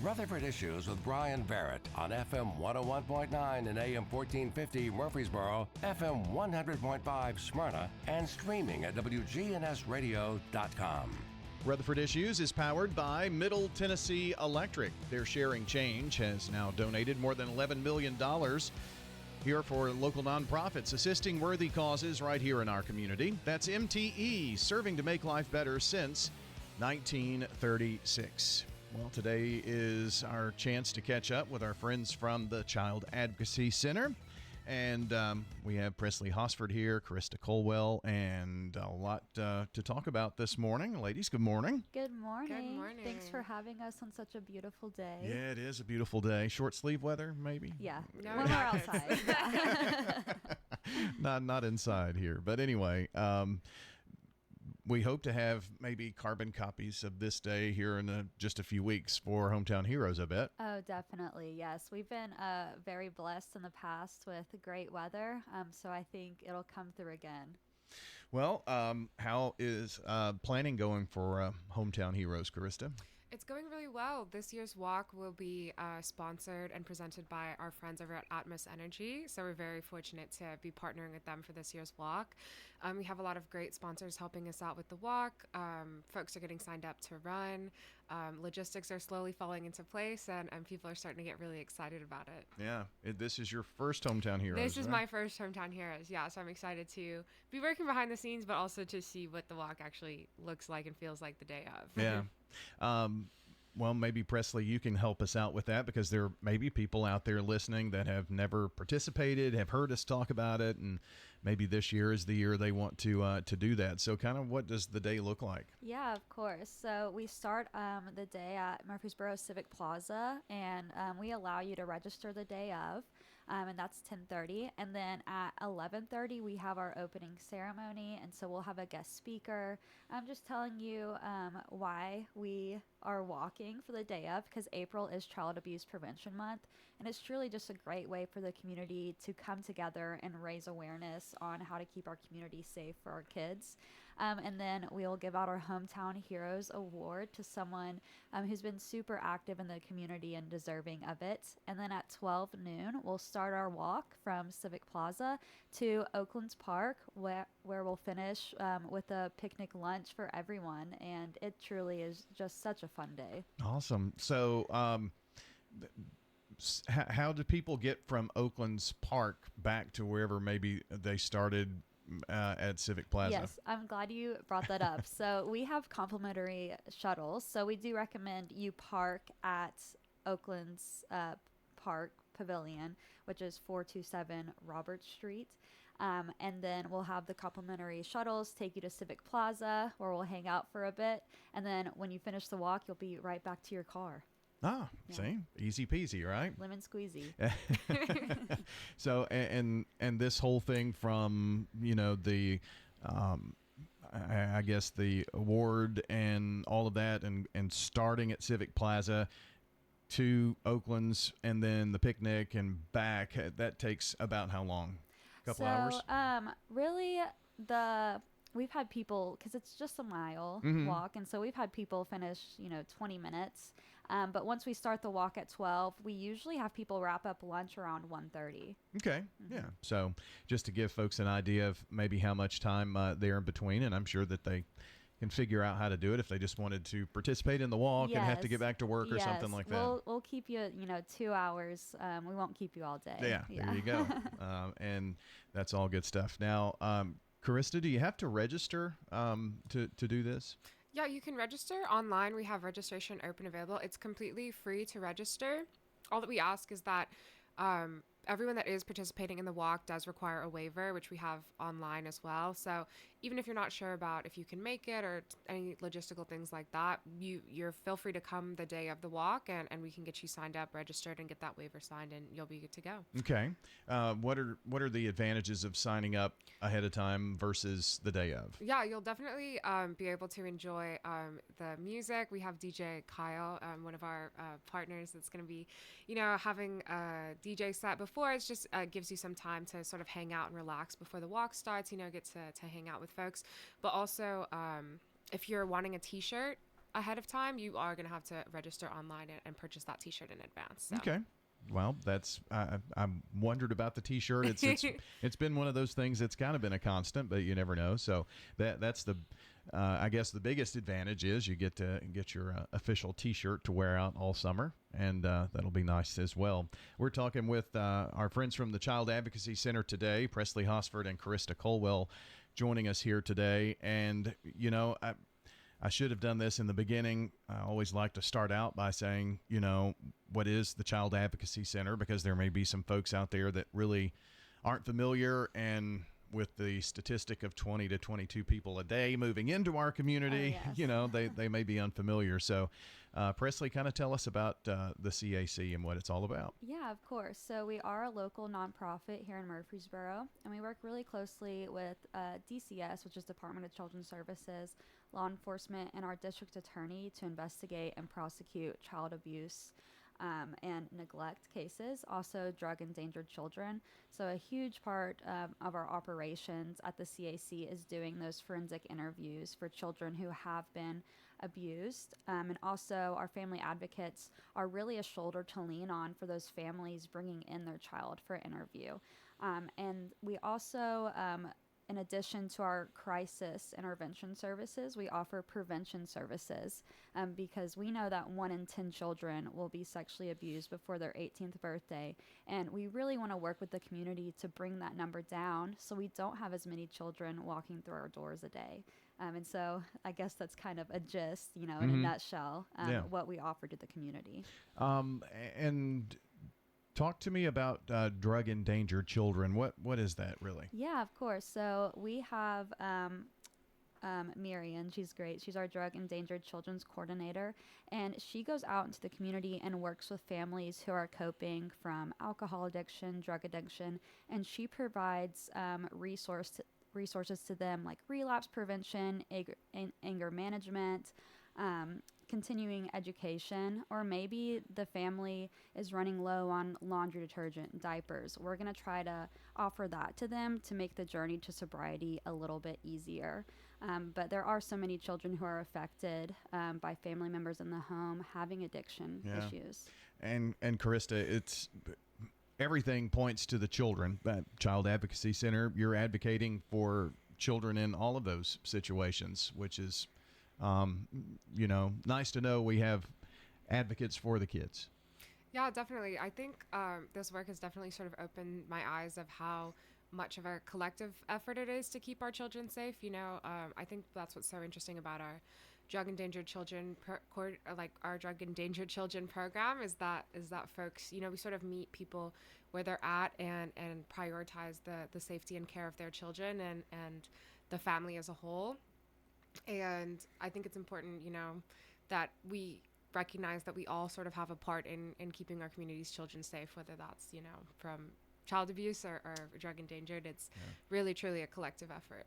Rutherford Issues with Brian Barrett on FM 101.9 and AM 1450 Murfreesboro, FM 100.5 Smyrna, and streaming at WGNSradio.com. Rutherford Issues is powered by Middle Tennessee Electric. Their Sharing Change has now donated more than $11 million here for local nonprofits assisting worthy causes right here in our community. That's MTE, serving to make life better since 1936. Well, today is our chance to catch up with our friends from the Child Advocacy Center. And we have Presley Hosford here, Krista Colwell, and a lot to talk about this morning. Ladies, good morning. Good morning. Good morning. Thanks for having us on such a beautiful day. Yeah, it is a beautiful day. Short sleeve weather, maybe? Yeah, No, when we're outside. Yeah. Not inside here. But anyway, we hope to have maybe carbon copies of this day here in just a few weeks for Hometown Heroes, I bet. Oh, definitely. Yes. We've been very blessed in the past with great weather. So I think it'll come through again. Well, how is planning going for Hometown Heroes, Krista? It's going really well. This year's walk will be sponsored and presented by our friends over at Atmos Energy. So we're very fortunate to be partnering with them for this year's walk. We have a lot of great sponsors helping us out with the walk. Folks are getting signed up to run. Logistics are slowly falling into place, and people are starting to get really excited about it. Yeah. This is your first Hometown Heroes, This is right? my first Hometown Heroes. Yeah, so I'm excited to be working behind the scenes, but also to see what the walk actually looks like and feels like the day of. Yeah. Well, maybe Presley, you can help us out with that because there may be people out there listening that have never participated, have heard us talk about it, and maybe this year is the year they want to do that. So kind of what does the day look like? Yeah, of course. So we start the day at Murfreesboro Civic Plaza, and we allow you to register the day of, and that's 10:30. And then at 11:30, we have our opening ceremony, and so we'll have a guest speaker. I'm just telling you why we are walking for the day of, because April is Child Abuse Prevention Month, and it's truly just a great way for the community to come together and raise awareness on how to keep our community safe for our kids. And then we'll give out our Hometown Heroes Award to someone who's been super active in the community and deserving of it. And then at 12 noon, we'll start our walk from Civic Plaza to Oaklands Park, where we'll finish with a picnic lunch for everyone. And it truly is just such a fun day. Awesome. So how do people get from Oaklands Park back to wherever maybe they started at Civic Plaza? Yes, I'm glad you brought that up. So we have complimentary shuttles. So we do recommend you park at Oakland's Park Pavilion, which is 427 Robert Street. And then we'll have the complimentary shuttles take you to Civic Plaza, where we'll hang out for a bit. And then when you finish the walk, you'll be right back to your car. Ah, Yeah. see? Easy peasy, right? Lemon squeezy. So, and this whole thing from, the, I guess the award and all of that and starting at Civic Plaza to Oakland's and then the picnic and back, that takes about how long? A couple hours? Really, we've had people, because it's just a mile walk, and so we've had people finish 20 minutes, but once we start the walk at 12, we usually have people wrap up lunch around 1:30. Okay. Yeah. So just to give folks an idea of maybe how much time there in between, and I'm sure that they can figure out how to do it if they just wanted to participate in the walk and have to get back to work or something like that. We'll keep you 2 hours. We won't keep you all day. Yeah. There you go. And that's all good stuff. Now, Krista, do you have to register to do this? Yeah, you can register online. We have registration open available. It's completely free to register. All that we ask is that everyone that is participating in the walk does require a waiver, which we have online as well. So even if you're not sure about if you can make it or any logistical things like that, you're feel free to come the day of the walk and we can get you signed up, registered, and get that waiver signed, and you'll be good to go. Okay. What are the advantages of signing up ahead of time versus the day of? Yeah, you'll definitely be able to enjoy the music. We have DJ Kyle, one of our partners, that's going to be, having a DJ set before. It's just gives you some time to sort of hang out and relax before the walk starts, get to hang out with folks. But also, if you're wanting a t-shirt, ahead of time, you are going to have to register online and purchase that T-shirt in advance. So. Okay. Well, that's I wondered about the T-shirt. It's been one of those things that's kind of been a constant, but you never know. So that's the I guess the biggest advantage is you get to get your official T-shirt to wear out all summer, and that'll be nice as well. We're talking with our friends from the Child Advocacy Center today, Presley Hosford and Krista Colwell, joining us here today. And you know, I should have done this in the beginning. I always like to start out by saying, you know, what is the Child Advocacy Center? Because there may be some folks out there that really aren't familiar, and with the statistic of 20 to 22 people a day moving into our community, yes. you know, they may be unfamiliar. So, Presley, kind of tell us about the CAC and what it's all about. Yeah, of course. So we are a local nonprofit here in Murfreesboro, and we work really closely with DCS, which is Department of Children's Services, law enforcement, and our district attorney to investigate and prosecute child abuse and neglect cases, also drug endangered children. So a huge part of our operations at the CAC is doing those forensic interviews for children who have been abused. And also our family advocates are really a shoulder to lean on for those families bringing in their child for interview. And we also, in addition to our crisis intervention services, we offer prevention services because we know that 1 in 10 children will be sexually abused before their 18th birthday. And we really want to work with the community to bring that number down so we don't have as many children walking through our doors a day. And so I guess that's kind of a gist, you know, in a nutshell, what we offer to the community. And talk to me about drug endangered children. What is that really? Yeah, of course. So we have Miriam. She's great. She's our drug endangered children's coordinator, and she goes out into the community and works with families who are coping from alcohol addiction, drug addiction, and she provides resources to them like relapse prevention, anger management, continuing education, or maybe the family is running low on laundry detergent, diapers. We're going to try to offer that to them to make the journey to sobriety a little bit easier. But there are so many children who are affected by family members in the home having addiction issues. And Krista, it's everything points to the children. That Child Advocacy Center, you're advocating for children in all of those situations, which is you know, nice to know we have advocates for the kids. Yeah, definitely. I think this work has definitely sort of opened my eyes of how much of a collective effort it is to keep our children safe. You know, I think that's what's so interesting about our drug endangered children, our drug endangered children program is that folks, you know, we sort of meet people where they're at and prioritize the safety and care of their children and the family as a whole. And I think it's important, you know, that we recognize that we all sort of have a part in keeping our community's children safe, whether that's, you know, from child abuse or drug endangered. It's really, truly a collective effort.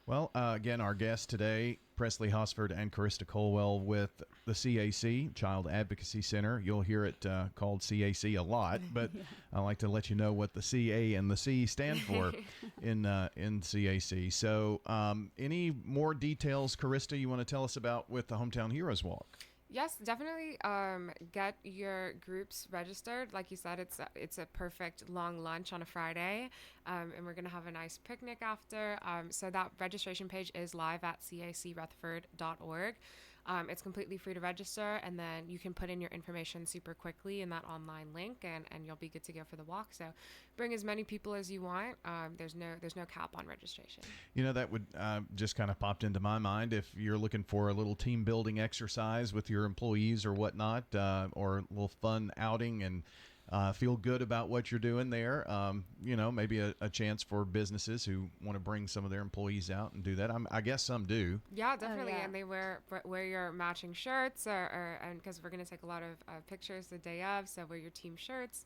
Well, again, our guests today, Presley Hosford and Krista Colwell with the CAC, Child Advocacy Center. You'll hear it called CAC a lot, but I like to let you know what the CA and the C stand for in CAC. So any more details, Krista, you want to tell us about with the Hometown Heroes Walk? Yes, definitely get your groups registered. Like you said, it's a perfect long lunch on a Friday, and we're going to have a nice picnic after. So that registration page is live at cacrutherford.org. It's completely free to register, and then you can put in your information super quickly in that online link, and you'll be good to go for the walk. So bring as many people as you want. There's no cap on registration. You know, that would just kind of popped into my mind. If you're looking for a little team building exercise with your employees or whatnot, or a little fun outing and feel good about what you're doing there. You know, maybe a chance for businesses who want to bring some of their employees out and do that. I guess some do. Yeah, definitely. Oh, yeah. And they wear your matching shirts, and because we're going to take a lot of pictures the day of, so wear your team shirts.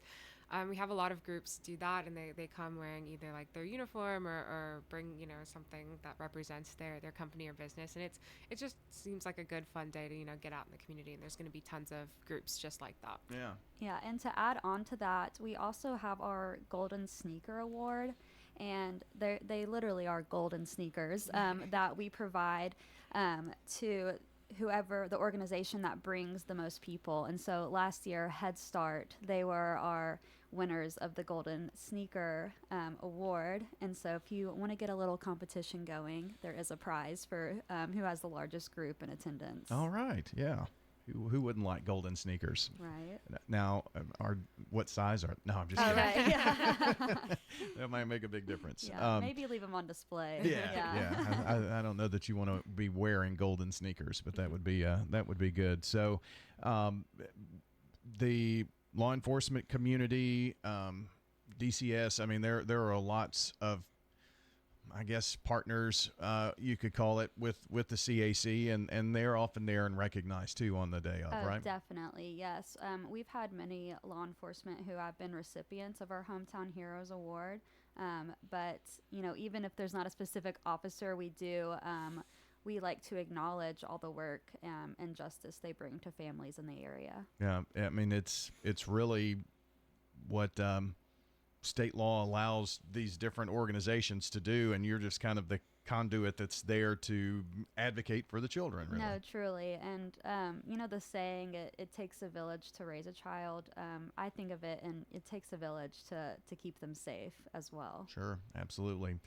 We have a lot of groups do that, and they come wearing either like their uniform or bring, you know, something that represents their company or business. And it just seems like a good fun day to, you know, get out in the community, and there's going to be tons of groups just like that. Yeah. Yeah, and to add on to that, we also have our Golden Sneaker Award, and they literally are golden sneakers that we provide to whoever the organization that brings the most people. And so last year, Head Start, they were our winners of the Golden Sneaker Award. And so if you want to get a little competition going, there is a prize for who has the largest group in attendance. All right. Yeah. Who wouldn't like golden sneakers? Right. Now, what size are? No, I'm just Oh, kidding. right. Yeah. That might make a big difference. Yeah, maybe leave them on display. Yeah. I don't know that you want to be wearing golden sneakers, but that would be good. So, the law enforcement community, DCS. I mean, there are lots of, I guess, partners, you could call it, with the CAC, and they're often there and recognized too on the day of, right? Definitely, yes. We've had many law enforcement who have been recipients of our Hometown Heroes Award, but even if there's not a specific officer, we like to acknowledge all the work and justice they bring to families in the area. Yeah, I mean, it's really what state law allows these different organizations to do, and you're just kind of the conduit that's there to advocate for the children, really. No, truly. And, the saying, it takes a village to raise a child, I think of it, and it takes a village to keep them safe as well. Sure, absolutely.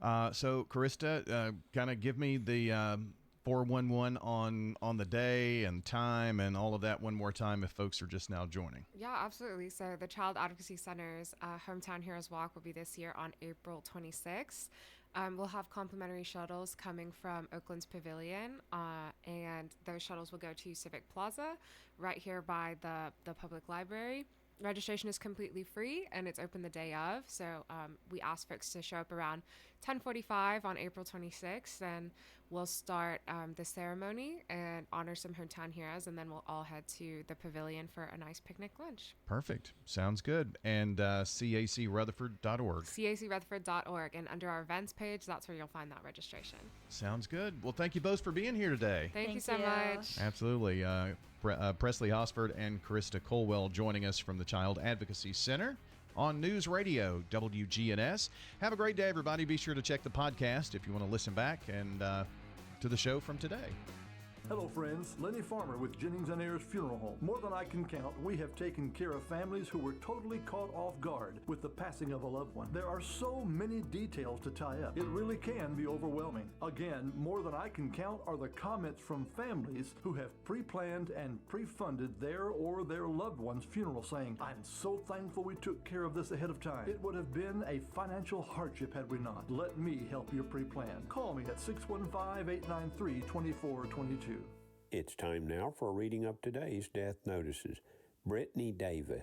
So, Krista, kind of give me the 411 on the day and time and all of that one more time if folks are just now joining. Yeah, absolutely. So the Child Advocacy Center's Hometown Heroes Walk will be this year on April 26th. We'll have complimentary shuttles coming from Oakland's Pavilion, and those shuttles will go to Civic Plaza right here by the public library. Registration is completely free, and it's open the day of. So we ask folks to show up around 10:45 on April 26th, and we'll start the ceremony and honor some hometown heroes, and then we'll all head to the pavilion for a nice picnic lunch. Perfect. Sounds good. And cacrutherford.org. cacrutherford.org, and under our events page, that's where you'll find that registration. Sounds good. Well, thank you both for being here today. Thank you so much. Absolutely. Presley Hosford and Krista Colwell joining us from the Child Advocacy Center on News Radio WGNS. Have a great day, everybody. Be sure to check the podcast if you want to listen back and to the show from today. Hello friends, Lenny Farmer with Jennings and Ayers Funeral Home. More than I can count, we have taken care of families who were totally caught off guard with the passing of a loved one. There are so many details to tie up. It really can be overwhelming. Again, more than I can count are the comments from families who have pre-planned and pre-funded their or their loved one's funeral, saying, "I'm so thankful we took care of this ahead of time. It would have been a financial hardship had we not. Let me help you pre-plan. Call me at 615-893-2422. It's time now for a reading of today's death notices. Brittany Davis.